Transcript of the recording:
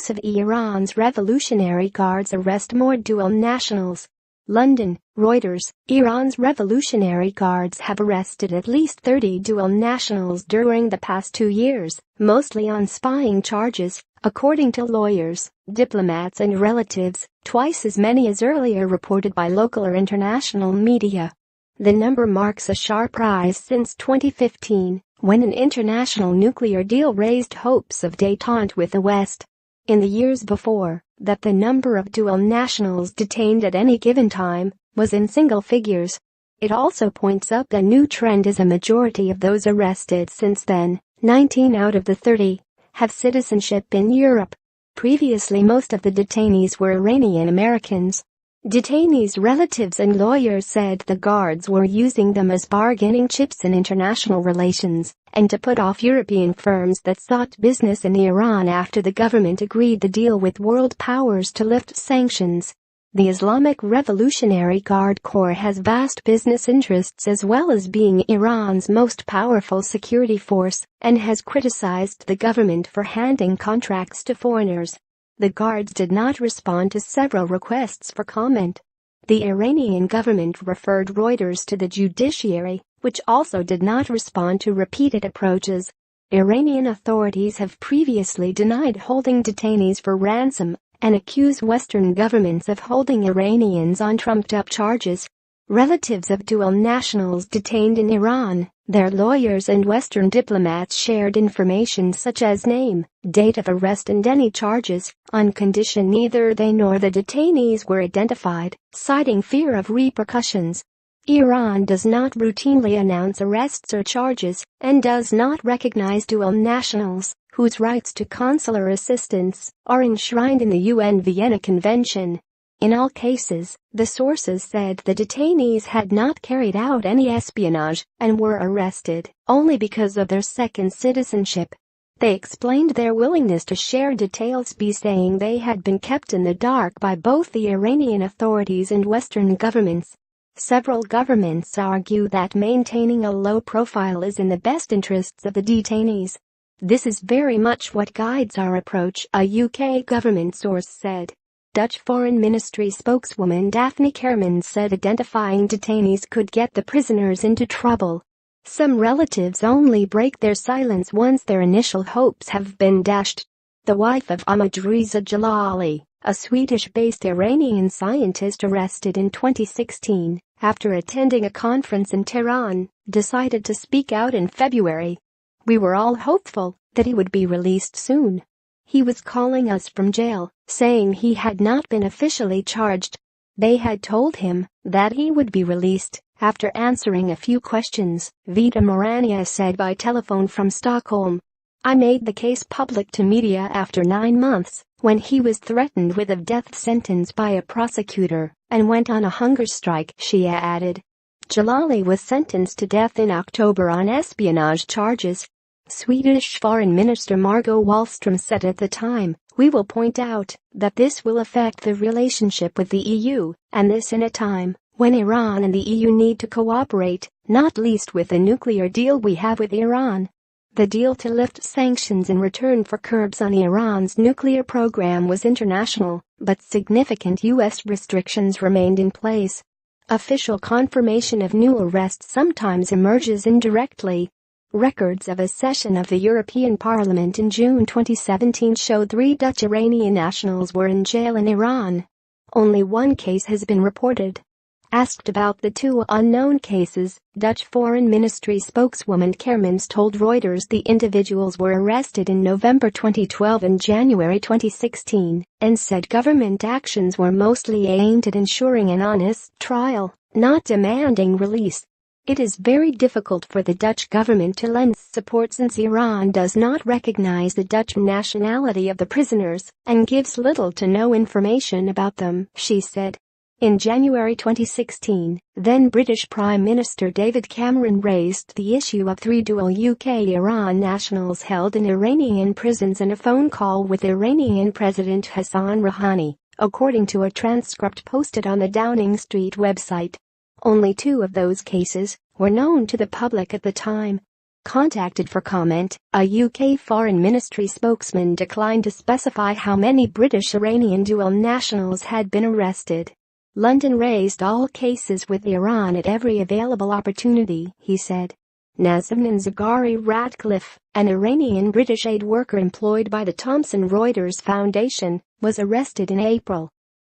reports of Iran's Revolutionary Guards arrest more dual nationals. London, Reuters. Iran's Revolutionary Guards have arrested at least 30 dual nationals during the past 2 years, mostly on spying charges, according to lawyers, diplomats and relatives, twice as many as earlier reported by local or international media. The number marks a sharp rise since 2015, when an international nuclear deal raised hopes of détente with the West. In the years before that, the number of dual nationals detained at any given time was in single figures. It also points up a new trend as a majority of those arrested since then, 19 out of the 30, have citizenship in Europe. Previously, most of the detainees were Iranian Americans. Detainees' relatives and lawyers said the guards were using them as bargaining chips in international relations and to put off European firms that sought business in Iran after the government agreed the deal with world powers to lift sanctions. The Islamic Revolutionary Guard Corps has vast business interests as well as being Iran's most powerful security force and has criticized the government for handing contracts to foreigners. The guards did not respond to several requests for comment. The Iranian government referred Reuters to the judiciary, which also did not respond to repeated approaches. Iranian authorities have previously denied holding detainees for ransom and accuse Western governments of holding Iranians on trumped-up charges. Relatives of dual nationals detained in Iran, their lawyers and Western diplomats shared information such as name, date of arrest and any charges, on condition neither they nor the detainees were identified, citing fear of repercussions. Iran does not routinely announce arrests or charges and does not recognize dual nationals, whose rights to consular assistance are enshrined in the UN Vienna Convention. In all cases, the sources said the detainees had not carried out any espionage and were arrested only because of their second citizenship. They explained their willingness to share details by saying they had been kept in the dark by both the Iranian authorities and Western governments. Several governments argue that maintaining a low profile is in the best interests of the detainees. This is very much what guides our approach, a UK government source said. Dutch Foreign Ministry spokeswoman Daphne Kermans said identifying detainees could get the prisoners into trouble. Some relatives only break their silence once their initial hopes have been dashed. The wife of Ahmad Reza Jalali, a Swedish-based Iranian scientist arrested in 2016 after attending a conference in Tehran, decided to speak out in February. "We were all hopeful that he would be released soon. He was calling us from jail, saying he had not been officially charged. They had told him that he would be released after answering a few questions," Vita Morania said by telephone from Stockholm. "I made the case public to media after 9 months, when he was threatened with a death sentence by a prosecutor and went on a hunger strike," she added. Jalali was sentenced to death in October on espionage charges. Swedish Foreign Minister Margot Wallström said at the time, "We will point out that this will affect the relationship with the EU, and this in a time when Iran and the EU need to cooperate, not least with the nuclear deal we have with Iran." The deal to lift sanctions in return for curbs on Iran's nuclear program was international, but significant U.S. restrictions remained in place. Official confirmation of new arrests sometimes emerges indirectly. Records of a session of the European Parliament in June 2017 showed 3 Dutch Iranian nationals were in jail in Iran. Only one case has been reported. Asked about the 2 unknown cases, Dutch Foreign Ministry spokeswoman Kermans told Reuters the individuals were arrested in November 2012 and January 2016, and said government actions were mostly aimed at ensuring an honest trial, not demanding release. It is very difficult for the Dutch government to lend support since Iran does not recognize the Dutch nationality of the prisoners and gives little to no information about them, she said. In January 2016, then British Prime Minister David Cameron raised the issue of 3 dual UK-Iran nationals held in Iranian prisons in a phone call with Iranian President Hassan Rouhani, according to a transcript posted on the Downing Street website. Only 2 of those cases were known to the public at the time. Contacted for comment, a UK Foreign Ministry spokesman declined to specify how many British-Iranian dual nationals had been arrested. London raised all cases with Iran at every available opportunity, he said. Nazmine Zaghari Ratcliffe, an Iranian British aid worker employed by the Thomson Reuters Foundation, was arrested in April.